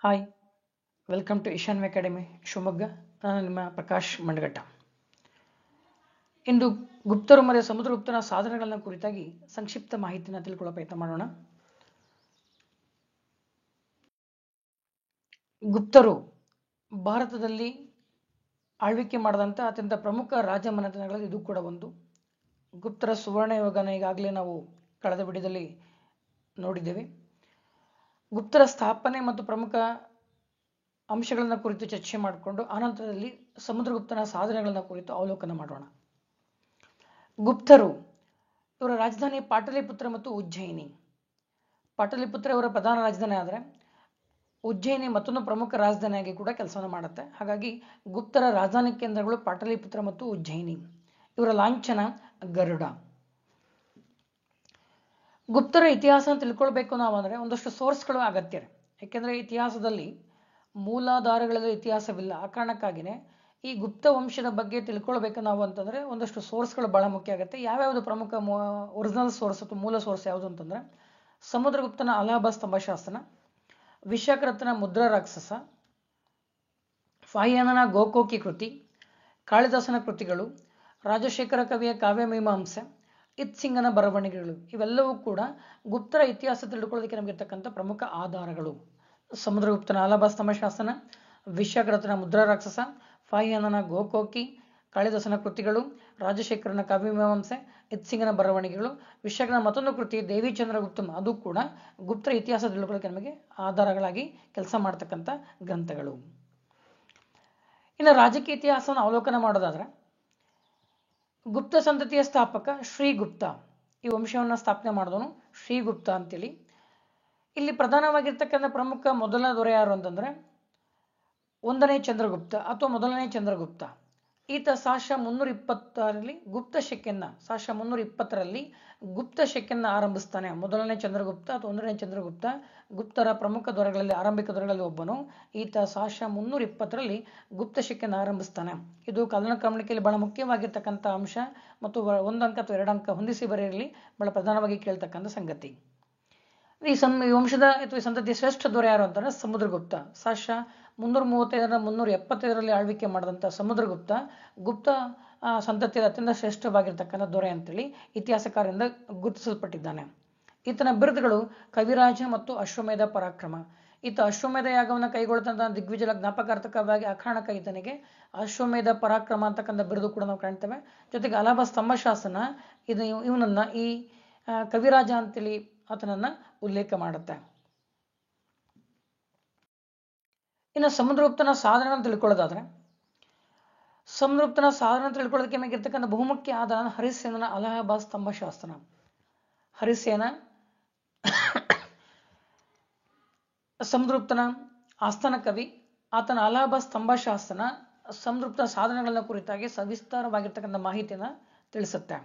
Hi, welcome to ಈಶಾನ್ಯ academy Shivamogga. ನಾನು ನಿಮ್ಮ ಪ್ರಕಾಶ್ ಮಂಡಗಟ್ಟ. ಇಂದು ಗುಪ್ತರು ಮತ್ತು ಸಮುದ್ರಗುಪ್ತನ ಸಾಧನೆಗಳ ಕುರಿತಾಗಿ ಸಂಕ್ಷಿಪ್ತ ಮಾಹಿತಿಯನ್ನು ತಿಳ್ಕೊಳ್ಳೋ ಪ್ರಯತ್ನ ಮಾಡೋಣ. ಗುಪ್ತರು ಭಾರತದಲ್ಲಿ ಆಳ್ವಿಕೆ ಮಾಡಿದಂಥ ಅತ್ಯಂತ ಪ್ರಮುಖ ರಾಜಮನೆತನಗಳಲ್ಲಿ ಇದು ಕೂಡ ಒಂದು. ಗುಪ್ತರ ಸುವರ್ಣ ಯುಗನ ಈಗಾಗಲೇ ನಾವು ಕಳೆದ ವಿಡಿಯೋದಲ್ಲಿ ನೋಡಿದ್ದೇವೆ. ಗುಪ್ತರ ಸ್ಥಾಪನೆ ಮತ್ತು ಪ್ರಮುಖ ಅಂಶಗಳನ್ನು ಕುರಿತು ಚರ್ಚೆ ಮಾಡಿಕೊಂಡು ಆನಂತರದಲ್ಲಿ ಸಮುದ್ರಗುಪ್ತನ ಸಾಧನೆಗಳನ್ನು ಕುರಿತು ಅವಲೋಕನ ಮಾಡೋಣ. ಗುಪ್ತರು ಇವರ ರಾಜಧಾನಿ ಪಾಟಲಿಪುತ್ರ ಮತ್ತು ಉಜ್ಜಯಿನಿ. ಪಾಟಲಿಪುತ್ರ ಇವರ ಪ್ರಧಾನ ರಾಜಧಾನಿ ಆದರೆ ಉಜ್ಜಯಿನಿ ಮತ್ತೊಂದು ಪ್ರಮುಖ ರಾಜಧಾನಿಯಾಗಿ ಕೂಡ ಕೆಲಸವನ್ನು ಮಾಡುತ್ತೆ. ಹಾಗಾಗಿ ಗುಪ್ತರ ರಾಜಧಾನಿ ಕೇಂದ್ರಗಳು ಪಾಟಲಿಪುತ್ರ ಮತ್ತು ಉಜ್ಜಯಿನಿ. ಇವರ ಲಾಂಛನ ಗರುಡ. ಗುಪ್ತರ ಇತಿಹಾಸ ತಿಳ್ಕೊಳ್ಬೇಕು ನಾವು ಅಂದರೆ ಒಂದಷ್ಟು ಸೋರ್ಸ್ಗಳು ಅಗತ್ಯ. ಯಾಕೆಂದರೆ ಇತಿಹಾಸದಲ್ಲಿ ಮೂಲಾಧಾರಗಳಲ್ಲಿ ಇತಿಹಾಸವಿಲ್ಲ. ಆ ಕಾರಣಕ್ಕಾಗಿಯೇ ಈ ಗುಪ್ತ ವಂಶದ ಬಗ್ಗೆ ತಿಳ್ಕೊಳ್ಬೇಕು ನಾವು ಅಂತಂದರೆ ಒಂದಷ್ಟು ಸೋರ್ಸ್ಗಳು ಬಹಳ ಮುಖ್ಯ ಆಗುತ್ತೆ. ಯಾವ್ಯಾವುದು ಪ್ರಮುಖ ಒರಿಜಿನಲ್ ಸೋರ್ಸ್ ಅಥವಾ ಮೂಲ ಸೋರ್ಸ್ ಯಾವುದು ಅಂತಂದರೆ ಸಮುದ್ರಗುಪ್ತನ ಅಲಹಾಬಾದ್ ಸ್ತಂಭಶಾಸನ, ವಿಶಾಖದತ್ತನ ಮುದ್ರಾ ರಾಕ್ಷಸ, ಫಾಹಿಯಾನನ ಗೋಕೋಕಿ ಕೃತಿ, ಕಾಳಿದಾಸನ ಕೃತಿಗಳು, ರಾಜಶೇಖರ ಕವಿಯ ಕಾವ್ಯಮೀಮಾಂಸೆ, ಇತ್ಸಿಂಗನ ಬರವಣಿಗೆಗಳು ಇವೆಲ್ಲವೂ ಕೂಡ ಗುಪ್ತರ ಇತಿಹಾಸ ತಿಳ್ಕೊಳ್ಳೋದಕ್ಕೆ ನಮಗಿರ್ತಕ್ಕಂಥ ಪ್ರಮುಖ ಆಧಾರಗಳು. ಸಮುದ್ರಗುಪ್ತನ ಅಲಹಾಬಾದ್ ಸ್ತಂಭಶಾಸನ, ವಿಶಾಖದತ್ತನ ಮುದ್ರಾ ರಾಕ್ಷಸ, ಫಾಹಿಯಾನನ ಗೋಕೋಕಿ, ಕಾಳಿದಾಸನ ಕೃತಿಗಳು, ರಾಜಶೇಖರನ ಕಾವ್ಯಮೀಮಾಂಸೆ, ಇತ್ಸಿಂಗನ ಬರವಣಿಗೆಗಳು, ವಿಶಾಖನ ಮತ್ತೊಂದು ಕೃತಿ ದೇವಿ ಚಂದ್ರಗುಪ್ತಂ, ಅದು ಕೂಡ ಗುಪ್ತರ ಇತಿಹಾಸ ತಿಳ್ಕೊಳ್ಳೋಕೆ ನಮಗೆ ಆಧಾರಗಳಾಗಿ ಕೆಲಸ ಮಾಡ್ತಕ್ಕಂಥ ಗ್ರಂಥಗಳು. ಇನ್ನು ರಾಜಕೀಯ ಇತಿಹಾಸವನ್ನು ಅವಲೋಕನ ಮಾಡೋದಾದ್ರೆ ಗುಪ್ತ ಸಂತತಿಯ ಸ್ಥಾಪಕ ಶ್ರೀಗುಪ್ತ. ಈ ವಂಶವನ್ನು ಸ್ಥಾಪನೆ ಮಾಡಿದವನು ಶ್ರೀಗುಪ್ತ ಅಂತೇಳಿ. ಇಲ್ಲಿ ಪ್ರಧಾನವಾಗಿರ್ತಕ್ಕಂಥ ಪ್ರಮುಖ ಮೊದಲ ದೊರೆ ಯಾರು ಅಂತಂದ್ರೆ ಒಂದನೇ ಚಂದ್ರಗುಪ್ತ ಅಥವಾ ಮೊದಲನೇ ಚಂದ್ರಗುಪ್ತ. ಈತ ಸಾಶ 320ರಲ್ಲಿ ಗುಪ್ತ ಶಕೆಯನ್ನ ಆರಂಭಿಸ್ತಾನೆ. ಮೊದಲನೇ ಚಂದ್ರಗುಪ್ತ ಅಥವಾ ಒಂದನೇ ಚಂದ್ರಗುಪ್ತ ಗುಪ್ತರ ಪ್ರಮುಖ ದೊರೆಗಳಲ್ಲಿ ಆರಂಭಿಕ ದೊರೆಗಳಲ್ಲಿ ಒಬ್ಬನು. ಈತ ಸಾಶ 320ರಲ್ಲಿ ಗುಪ್ತ ಶಕೆಯನ್ನ ಆರಂಭಿಸ್ತಾನೆ. ಇದು ಕಾಲಾನುಕ್ರಮಣಿಕೆಯಲ್ಲಿ ಬಹಳ ಮುಖ್ಯವಾಗಿರ್ತಕ್ಕಂಥ ಅಂಶ ಮತ್ತು 1 ಅಂಕ ಅಥವಾ 2 ಅಂಕ ಹೊಂದಿಸಿ ಬರೆಯಲಿ ಬಹಳ ಪ್ರಧಾನವಾಗಿ ಕೇಳ್ತಕ್ಕಂಥ ಸಂಗತಿ. ಈ ವಂಶದ ಅಥವಾ ಈ ಸಂತತಿಯ ಶ್ರೇಷ್ಠ ದೊರೆ ಯಾರು ಅಂತಂದ್ರೆ ಸಮುದ್ರಗುಪ್ತ. ಸಾಶ 335ರಿಂದ 375ರಲ್ಲಿ ಆಳ್ವಿಕೆ ಮಾಡಿದಂಥ ಸಮುದ್ರಗುಪ್ತ ಗುಪ್ತ ಸಂತತಿಯ ಅತ್ಯಂತ ಶ್ರೇಷ್ಠವಾಗಿರ್ತಕ್ಕಂಥ ದೊರೆ ಅಂತೇಳಿ ಇತಿಹಾಸಕಾರರಿಂದ ಗುರುತಿಸಲ್ಪಟ್ಟಿದ್ದಾನೆ. ಈತನ ಬಿರುದುಗಳು ಕವಿರಾಜ ಮತ್ತು ಅಶ್ವಮೇಧ ಪರಾಕ್ರಮ. ಈತ ಅಶ್ವಮೇಧ ಯಾಗವನ್ನು ಕೈಗೊಳ್ತಂತ ದಿಗ್ವಿಜಯ ಜ್ಞಾಪಕಾರ್ಥಕವಾಗಿ ಅಕಾರಣಕ ಈತನಿಗೆ ಅಶ್ವಮೇಧ ಪರಾಕ್ರಮ ಅಂತಕ್ಕಂಥ ಬಿರುದು ಕೂಡ ನಾವು ಕಾಣ್ತೇವೆ. ಜೊತೆಗೆ ಅಲಹಾಬಾದ್ ಸ್ತಂಭಶಾಸನ ಇವನನ್ನ ಈ ಕವಿರಾಜ ಅಂತೇಳಿ ಆತನನ್ನ ಉಲ್ಲೇಖ ಮಾಡುತ್ತೆ. ಇನ್ನು ಸಮುದ್ರಗುಪ್ತನ ಸಾಧನೆ ತಿಳ್ಕೊಳ್ಳೋದಾದ್ರೆ ಸಮುದ್ರಗುಪ್ತನ ಸಾಧನೆ ತಿಳ್ಕೊಳ್ಳೋದಕ್ಕೆ ನಮಗಿರ್ತಕ್ಕಂಥ ಬಹುಮುಖ್ಯ ಆಧಾರ ಹರಿಸೇನನ ಅಲಹಾಬಾದ್ ಸ್ತಂಭಶಾಸನ. ಹರಿಸೇನ ಸಮುದ್ರಗುಪ್ತನ ಆಸ್ಥಾನ ಕವಿ. ಆತನ ಅಲಹಾಬಾದ್ ಸ್ತಂಭಶಾಸನ ಸಮುದ್ರಗುಪ್ತನ ಸಾಧನೆಗಳ ಕುರಿತಾಗಿ ಸವಿಸ್ತಾರವಾಗಿರ್ತಕ್ಕಂಥ ಮಾಹಿತಿಯನ್ನು ತಿಳಿಸುತ್ತೆ.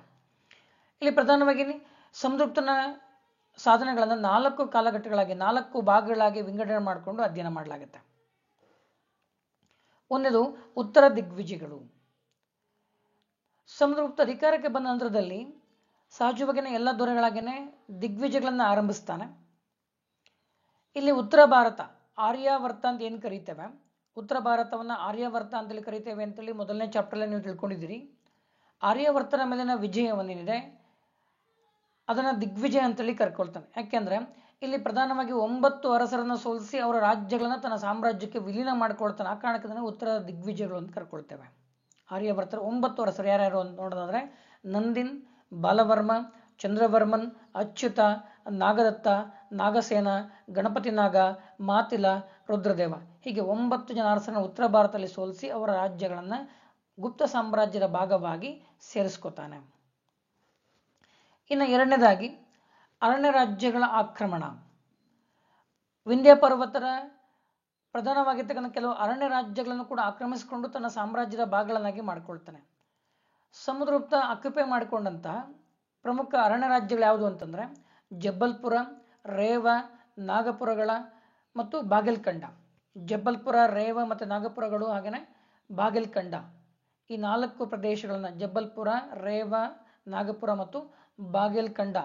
ಇಲ್ಲಿ ಪ್ರಧಾನವಾಗಿ ಸಮುದ್ರಗುಪ್ತನ ಸಾಧನೆಗಳನ್ನು 4 ಕಾಲಘಟ್ಟಗಳಾಗಿ 4 ಭಾಗಗಳಾಗಿ ವಿಂಗಡಣೆ ಮಾಡಿಕೊಂಡು ಅಧ್ಯಯನ ಮಾಡಲಾಗುತ್ತೆ. ಒಂದನೇದು ಉತ್ತರ ದಿಗ್ವಿಜಯಗಳು. ಸಮುದ್ರಗುಪ್ತ ಅಧಿಕಾರಕ್ಕೆ ಬಂದ ನಂತರದಲ್ಲಿ ಸಹಜವಾಗಿನ ಎಲ್ಲ ದೊರೆಗಳಾಗೇನೆ ದಿಗ್ವಿಜಯಗಳನ್ನು ಆರಂಭಿಸ್ತಾನೆ. ಇಲ್ಲಿ ಉತ್ತರ ಭಾರತ ಆರ್ಯಾವರ್ತ ಅಂತ ಏನು ಕರೀತೇವೆ, ಉತ್ತರ ಭಾರತವನ್ನ ಆರ್ಯಾವರ್ತ ಅಂತೇಳಿ ಕರೀತೇವೆ ಅಂತೇಳಿ ಮೊದಲನೇ ಚಾಪ್ಟರ್ಲ್ಲಿ ನೀವು ತಿಳ್ಕೊಂಡಿದ್ದೀರಿ. ಆರ್ಯಾವರ್ತನ ಮೇಲಿನ ವಿಜಯವನ್ನೇನಿದೆ ಅದನ್ನ ದಿಗ್ವಿಜಯ ಅಂತೇಳಿ ಕರ್ಕೊಳ್ತಾನೆ. ಯಾಕೆಂದ್ರೆ ಇಲ್ಲಿ ಪ್ರಧಾನವಾಗಿ 9 ಅರಸರನ್ನು ಸೋಲಿಸಿ ಅವರ ರಾಜ್ಯಗಳನ್ನ ತನ್ನ ಸಾಮ್ರಾಜ್ಯಕ್ಕೆ ವಿಲೀನ ಮಾಡ್ಕೊಳ್ತಾನೆ. ಆ ಕಾರಣಕ್ಕೆ ಉತ್ತರ ದಿಗ್ವಿಜಯಗಳು ಅಂತ ಕರ್ಕೊಳ್ತೇವೆ. ಆರ್ಯಾವರ್ತರ 9 ಅರಸರು ಯಾರ್ಯಾರು ಅಂತ ನೋಡೋದಾದ್ರೆ ನಂದಿನ್, ಬಾಲವರ್ಮ, ಚಂದ್ರವರ್ಮನ್, ಅಚ್ಯುತ, ನಾಗದತ್ತ, ನಾಗಸೇನ, ಗಣಪತಿ ನಾಗ, ಮಾತಿಲ, ರುದ್ರದೇವ ಹೀಗೆ 9 ಜನ ಅರಸರನ್ನು ಉತ್ತರ ಭಾರತದಲ್ಲಿ ಸೋಲಿಸಿ ಅವರ ರಾಜ್ಯಗಳನ್ನ ಗುಪ್ತ ಸಾಮ್ರಾಜ್ಯದ ಭಾಗವಾಗಿ ಸೇರಿಸ್ಕೊತಾನೆ. ಇನ್ನು ಎರಡನೇದಾಗಿ ಅರಣ್ಯ ರಾಜ್ಯಗಳ ಆಕ್ರಮಣ. ವಿಂಧ್ಯ ಪರ್ವತರ ಪ್ರಧಾನವಾಗಿರ್ತಕ್ಕಂಥ ಕೆಲವು ಅರಣ್ಯ ರಾಜ್ಯಗಳನ್ನು ಕೂಡ ಆಕ್ರಮಿಸಿಕೊಂಡು ತನ್ನ ಸಾಮ್ರಾಜ್ಯದ ಭಾಗಗಳನ್ನಾಗಿ ಮಾಡ್ಕೊಳ್ತಾನೆ. ಸಮುದ್ರಗುಪ್ತ ಆಕ್ಯುಪೈ ಮಾಡಿಕೊಂಡಂತಹ ಪ್ರಮುಖ ಅರಣ್ಯ ರಾಜ್ಯಗಳು ಯಾವುದು ಅಂತಂದ್ರೆ ಜಬ್ಬಲ್ಪುರ, ರೇವ, ನಾಗಪುರಗಳ ಮತ್ತು ಬಾಗೆಲ್ಕಂಡ. ಜಬ್ಬಲ್ಪುರ, ರೇವ ಮತ್ತು ನಾಗಪುರಗಳು ಹಾಗೆಯೇ ಬಾಗೆಲ್ಕಂಡ ಈ 4 ಪ್ರದೇಶಗಳನ್ನ ಜಬ್ಬಲ್ಪುರ, ರೇವ, ನಾಗಪುರ ಮತ್ತು ಬಾಗೆಲ್ಕಂಡ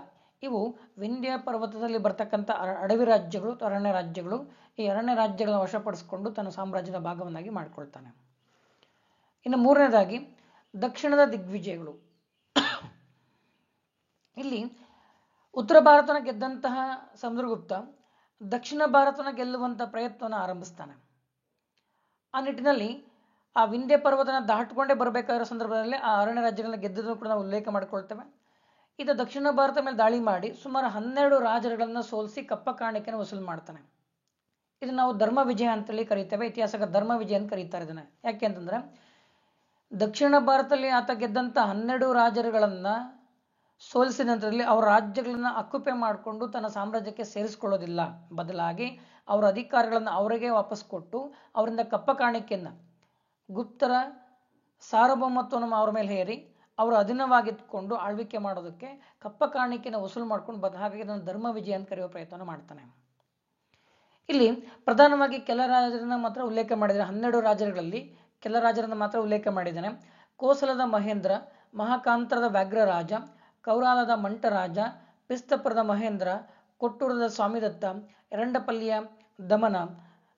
ಇವು ವಿಂಧ್ಯ ಪರ್ವತದಲ್ಲಿ ಬರ್ತಕ್ಕಂಥ ಅಡವಿ ರಾಜ್ಯಗಳು, ಅರಣ್ಯ ರಾಜ್ಯಗಳು. ಈ ಅರಣ್ಯ ರಾಜ್ಯಗಳನ್ನು ವಶಪಡಿಸಿಕೊಂಡು ತನ್ನ ಸಾಮ್ರಾಜ್ಯದ ಭಾಗವನ್ನಾಗಿ ಮಾಡಿಕೊಳ್ತಾನೆ. ಇನ್ನು ಮೂರನೇದಾಗಿ ದಕ್ಷಿಣದ ದಿಗ್ವಿಜಯಗಳು. ಇಲ್ಲಿ ಉತ್ತರ ಭಾರತನ ಗೆದ್ದಂತಹ ಸಮುದ್ರಗುಪ್ತ ದಕ್ಷಿಣ ಭಾರತನ ಗೆಲ್ಲುವಂತ ಪ್ರಯತ್ನವನ್ನು ಆರಂಭಿಸ್ತಾನೆ. ಆ ನಿಟ್ಟಿನಲ್ಲಿ ಆ ವಿಂಧ್ಯ ಪರ್ವತನ ದಾಟ್ಕೊಂಡೇ ಬರಬೇಕಾಗಿರೋ ಸಂದರ್ಭದಲ್ಲಿ ಆ ಅರಣ್ಯ ರಾಜ್ಯಗಳನ್ನ ಗೆದ್ದದನ್ನು ಕೂಡ ನಾವು ಉಲ್ಲೇಖ ಮಾಡಿಕೊಳ್ತೇವೆ. ಇದು ದಕ್ಷಿಣ ಭಾರತ ಮೇಲೆ ದಾಳಿ ಮಾಡಿ ಸುಮಾರು 12 ರಾಜರುಗಳನ್ನ ಸೋಲಿಸಿ ಕಪ್ಪ ಕಾಣಿಕೆಯನ್ನು ವಸೂಲು ಮಾಡ್ತಾನೆ. ಇದನ್ನ ನಾವು ಧರ್ಮ ವಿಜಯ ಅಂತೇಳಿ ಕರೀತೇವೆ. ಇತಿಹಾಸಕ ಧರ್ಮ ವಿಜಯ ಅಂತ ಕರೀತಾರೆ ಇದನ್ನ. ಯಾಕೆ ಅಂತಂದ್ರೆ ದಕ್ಷಿಣ ಭಾರತದಲ್ಲಿ ಆತ ಗೆದ್ದಂತ 12 ರಾಜರುಗಳನ್ನ ಸೋಲಿಸಿದ ನಂತರದಲ್ಲಿ ಅವರ ರಾಜ್ಯಗಳನ್ನ ಅಕ್ಯುಪೈ ಮಾಡಿಕೊಂಡು ತನ್ನ ಸಾಮ್ರಾಜ್ಯಕ್ಕೆ ಸೇರಿಸಿಕೊಳ್ಳೋದಿಲ್ಲ, ಬದಲಾಗಿ ಅವರ ಅಧಿಕಾರಗಳನ್ನು ಅವರಿಗೆ ವಾಪಸ್ ಕೊಟ್ಟು ಅವರಿಂದ ಕಪ್ಪ ಕಾಣಿಕೆಯನ್ನ ಗುಪ್ತರ ಸಾರ್ವಭೌಮತ್ವವನ್ನು ಅವರ ಮೇಲೆ ಹೇರಿ ಅವರು ಅಧೀನವಾಗಿದ್ದುಕೊಂಡು ಆಳ್ವಿಕೆ ಮಾಡೋದಕ್ಕೆ ಕಪ್ಪ ಕಾಣಿಕೆಯನ್ನು ವಸೂಲು ಮಾಡ್ಕೊಂಡು ಹಾಗಾಗಿ ಇದನ್ನು ಧರ್ಮ ವಿಜಯ ಅಂತ ಕರೆಯುವ ಪ್ರಯತ್ನ ಮಾಡ್ತಾನೆ. ಇಲ್ಲಿ ಪ್ರಧಾನವಾಗಿ ಕೆಲ ರಾಜರನ್ನ ಮಾತ್ರ ಉಲ್ಲೇಖ ಮಾಡಿದ್ದಾನೆ. 12 ರಾಜರುಗಳಲ್ಲಿ ಕೆಲ ರಾಜರನ್ನ ಮಾತ್ರ ಉಲ್ಲೇಖ ಮಾಡಿದ್ದಾನೆ. ಕೋಸಲದ ಮಹೇಂದ್ರ, ಮಹಾಕಾಂತರದ ವ್ಯಾಘ್ರರಾಜ, ಕೌರಾಲದ ಮಂಟರಾಜ, ಪಿಸ್ತಪುರದ ಮಹೇಂದ್ರ, ಕೊಟ್ಟೂರದ ಸ್ವಾಮಿದತ್ತ, ಎರಡಪಲ್ಲಿಯ ದಮನ,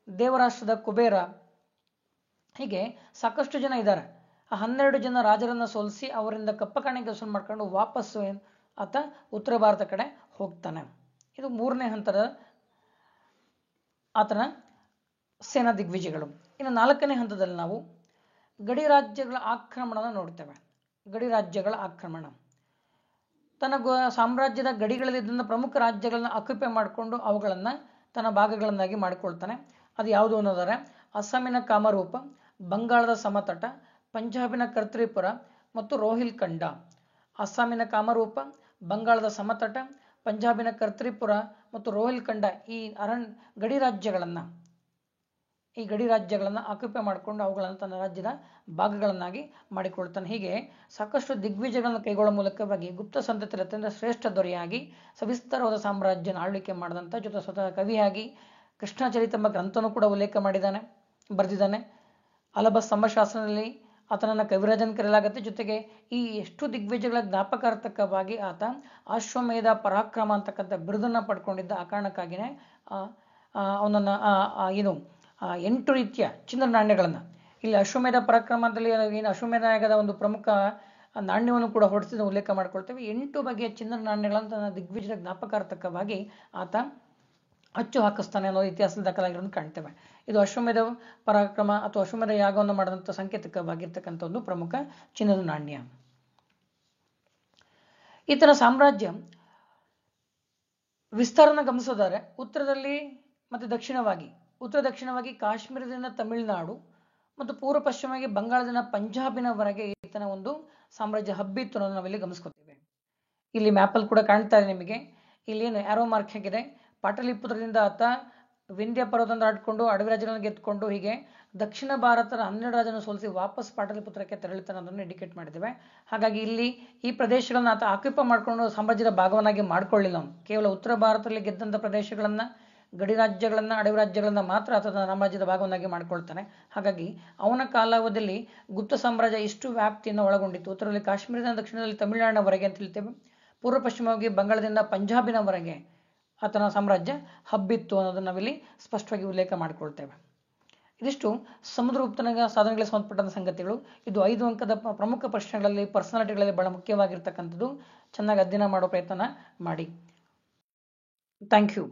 ದೇವರಾಷ್ಟ್ರದ ಕುಬೇರ, ಹೀಗೆ ಸಾಕಷ್ಟು ಜನ ಇದ್ದಾರೆ. ಆ 12 ಜನ ರಾಜರನ್ನ ಸೋಲಿಸಿ ಅವರಿಂದ ಕಪ್ಪ ಕಾಣಿಕೆ ವಸೂಲು ಮಾಡ್ಕೊಂಡು ವಾಪಸ್ಸು ಆತ ಉತ್ತರ ಭಾರತ ಕಡೆ ಹೋಗ್ತಾನೆ. ಇದು ಮೂರನೇ ಹಂತದ ಆತನ ಸೇನಾ ದಿಗ್ವಿಜಯಗಳು. ಇನ್ನು 4ನೇ ಹಂತದಲ್ಲಿ ನಾವು ಗಡಿ ರಾಜ್ಯಗಳ ಆಕ್ರಮಣನ ನೋಡ್ತೇವೆ. ಗಡಿ ರಾಜ್ಯಗಳ ಆಕ್ರಮಣ. ತನ್ನ ಸಾಮ್ರಾಜ್ಯದ ಗಡಿಗಳಲ್ಲಿದ್ದ ಪ್ರಮುಖ ರಾಜ್ಯಗಳನ್ನ ಅಕ್ಯುಪೈ ಮಾಡಿಕೊಂಡು ಅವುಗಳನ್ನ ತನ್ನ ಭಾಗಗಳನ್ನಾಗಿ ಮಾಡಿಕೊಳ್ತಾನೆ. ಅದು ಯಾವುದು ಅನ್ನೋದರೆ ಅಸ್ಸಾಮಿನ ಕಾಮರೂಪ, ಬಂಗಾಳದ ಸಮತಟ, ಪಂಜಾಬಿನ ಕರ್ತರಿಪುರ ಮತ್ತು ರೋಹಿಲ್ಖಂಡ. ಅಸ್ಸಾಮಿನ ಕಾಮರೂಪ, ಬಂಗಾಳದ ಸಮತಟ, ಪಂಜಾಬಿನ ಕರ್ತರಿಪುರ ಮತ್ತು ರೋಹಿಲ್ಖಂಡ ಈ ಗಡಿ ರಾಜ್ಯಗಳನ್ನ ಆಕ್ಯುಪೈ ಮಾಡಿಕೊಂಡು ಅವುಗಳನ್ನು ತನ್ನ ರಾಜ್ಯದ ಭಾಗಗಳನ್ನಾಗಿ ಮಾಡಿಕೊಳ್ತಾನೆ. ಹೀಗೆ ಸಾಕಷ್ಟು ದಿಗ್ವಿಜಯಗಳನ್ನು ಕೈಗೊಳ್ಳುವ ಮೂಲಕವಾಗಿ ಗುಪ್ತ ಸಂತತಿಯಲ್ಲಿ ಅತ್ಯಂತ ಶ್ರೇಷ್ಠ ದೊರೆಯಾಗಿ ಸವಿಸ್ತಾರವಾದ ಸಾಮ್ರಾಜ್ಯನ ಆಳ್ವಿಕೆ ಮಾಡಿದಂಥ ಜೊತೆ ಸ್ವತಃ ಕವಿಯಾಗಿ ಕೃಷ್ಣಚರಿತ ಎಂಬ ಗ್ರಂಥನೂ ಕೂಡ ಉಲ್ಲೇಖ ಬರೆದಿದ್ದಾನೆ. ಅಲಭ ಸ್ತಂಭಶಾಸ್ತ್ರದಲ್ಲಿ ಆತನನ್ನ ಕವಿರಾಜನ್ ಕರೆಯಲಾಗುತ್ತೆ. ಜೊತೆಗೆ ಈ ಎಷ್ಟು ದಿಗ್ವಿಜಯಗಳ ಜ್ಞಾಪಕಾರ್ಥಕವಾಗಿ ಆತ ಅಶ್ವಮೇಧ ಪರಾಕ್ರಮ ಅಂತಕ್ಕಂಥ ಬಿರುದನ್ನ ಪಡ್ಕೊಂಡಿದ್ದ. ಆ ಕಾರಣಕ್ಕಾಗಿನೇ ಅವನನ್ನ 8 ರೀತಿಯ ಚಿನ್ನದ ನಾಣ್ಯಗಳನ್ನ ಇಲ್ಲಿ ಅಶ್ವಮೇಧ ಪರಾಕ್ರಮ ಅಂತಲ್ಲಿ ಏನು ಅಶ್ವಮೇಧ ಯಾಗದ ಒಂದು ಪ್ರಮುಖ ನಾಣ್ಯವನ್ನು ಕೂಡ ಹೊರಡಿಸಿದ ಉಲ್ಲೇಖ ಮಾಡ್ಕೊಳ್ತೇವೆ. 8 ಬಗೆಯ ಚಿನ್ನದ ನಾಣ್ಯಗಳನ್ನು ತನ್ನ ದಿಗ್ವಿಜಯದ ಜ್ಞಾಪಕಾರ್ಥಕವಾಗಿ ಆತ ಅಚ್ಚು ಹಾಕಿಸ್ತಾನೆ ಅನ್ನೋ ಇತಿಹಾಸದಲ್ಲಿ ದಾಖಲಾಗಿರೋದನ್ನು ಕಾಣ್ತೇವೆ. ಇದು ಅಶ್ವಮೇಧ ಪರಾಕ್ರಮ ಅಥವಾ ಅಶ್ವಮೇಧ ಯಾಗವನ್ನು ಮಾಡಿದಂಥ ಸಂಕೇತಕವಾಗಿರ್ತಕ್ಕಂಥ ಒಂದು ಪ್ರಮುಖ ಚಿನ್ನದ ನಾಣ್ಯ. ಈತನ ಸಾಮ್ರಾಜ್ಯ ವಿಸ್ತಾರನ ಗಮನಿಸೋದಾದ್ರೆ ಉತ್ತರದಲ್ಲಿ ಮತ್ತು ಉತ್ತರ ದಕ್ಷಿಣವಾಗಿ ಕಾಶ್ಮೀರದಿಂದ ತಮಿಳುನಾಡು ಮತ್ತು ಪೂರ್ವ ಪಶ್ಚಿಮವಾಗಿ ಬಂಗಾಳದಿಂದ ಪಂಜಾಬಿನವರೆಗೆ ಈತನ ಒಂದು ಸಾಮ್ರಾಜ್ಯ ಹಬ್ಬಿತ್ತು ಅನ್ನೋದು ನಾವಿಲ್ಲಿ ಗಮನಿಸ್ಕೊತೇವೆ. ಇಲ್ಲಿ ಮ್ಯಾಪಲ್ಲಿ ಕೂಡ ಕಾಣ್ತಾ ಇದೆ ನಿಮಗೆ. ಇಲ್ಲಿ ಏನು ಆರೋ ಮಾರ್ಕ್ ಆಗಿದೆ. ಪಾಟಲಿಪುತ್ರದಿಂದ ಆತ ವಿಂಧ್ಯ ಪರ್ವತದಿಂದ ಆಡ್ಕೊಂಡು ಅಡವಿ ರಾಜ್ಯಗಳನ್ನು ಗೆದ್ದುಕೊಂಡು ಹೀಗೆ ದಕ್ಷಿಣ ಭಾರತದ 12 ರಾಜರನ್ನು ಸೋಲಿಸಿ ವಾಪಸ್ ಪಾಟಲಿಪುತ್ರಕ್ಕೆ ತೆರಳುತ್ತಾನೆ ಅನ್ನೋದನ್ನು ಇಂಡಿಕೇಟ್ ಮಾಡಿದ್ದೇವೆ. ಹಾಗಾಗಿ ಇಲ್ಲಿ ಈ ಪ್ರದೇಶಗಳನ್ನ ಆತ ಆಕ್ಯುಪೈ ಮಾಡಿಕೊಂಡು ಸಾಮ್ರಾಜ್ಯದ ಭಾಗವನ್ನಾಗಿ ಮಾಡ್ಕೊಳ್ಳಿಲ್ಲ. ಅವನು ಕೇವಲ ಉತ್ತರ ಭಾರತದಲ್ಲಿ ಗೆದ್ದಂಥ ಪ್ರದೇಶಗಳನ್ನ, ಗಡಿ ರಾಜ್ಯಗಳನ್ನ, ಅಡವಿ ರಾಜ್ಯಗಳನ್ನ ಮಾತ್ರ ಆತ ಸಾಮ್ರಾಜ್ಯದ ಭಾಗವನ್ನಾಗಿ ಮಾಡ್ಕೊಳ್ತಾನೆ. ಹಾಗಾಗಿ ಅವನ ಕಾಲಾವಧಿಯಲ್ಲಿ ಗುಪ್ತ ಸಾಮ್ರಾಜ್ಯ ಇಷ್ಟು ವ್ಯಾಪ್ತಿಯನ್ನು ಒಳಗೊಂಡಿತ್ತು. ಉತ್ತರದಲ್ಲಿ ಕಾಶ್ಮೀರದಿಂದ ದಕ್ಷಿಣದಲ್ಲಿ ತಮಿಳುನಾಡಿನವರೆಗೆ ಅಂತ ಹೇಳ್ತೇವೆ. ಪೂರ್ವ ಪಶ್ಚಿಮವಾಗಿ ಬಂಗಾಳದಿಂದ ಪಂಜಾಬಿನವರೆಗೆ ಆತನ ಸಾಮ್ರಾಜ್ಯ ಹಬ್ಬಿತ್ತು ಅನ್ನೋದನ್ನು ನಾವಿಲ್ಲಿ ಸ್ಪಷ್ಟವಾಗಿ ಉಲ್ಲೇಖ ಮಾಡಿಕೊಳ್ತೇವೆ. ಇದಿಷ್ಟು ಸಮುದ್ರಗುಪ್ತನ ಸಾಧನೆಗಳಿಗೆ ಸಂಬಂಧಪಟ್ಟಂತ ಸಂಗತಿಗಳು. ಇದು 5 ಅಂಕದ ಪ್ರಮುಖ ಪ್ರಶ್ನೆಗಳಲ್ಲಿ, ಪರ್ಸನಾಲಿಟಿಗಳಲ್ಲಿ ಬಹಳ ಮುಖ್ಯವಾಗಿರ್ತಕ್ಕಂಥದ್ದು. ಚೆನ್ನಾಗಿ ಅಧ್ಯಯನ ಮಾಡೋ ಪ್ರಯತ್ನ ಮಾಡಿ. Thank you.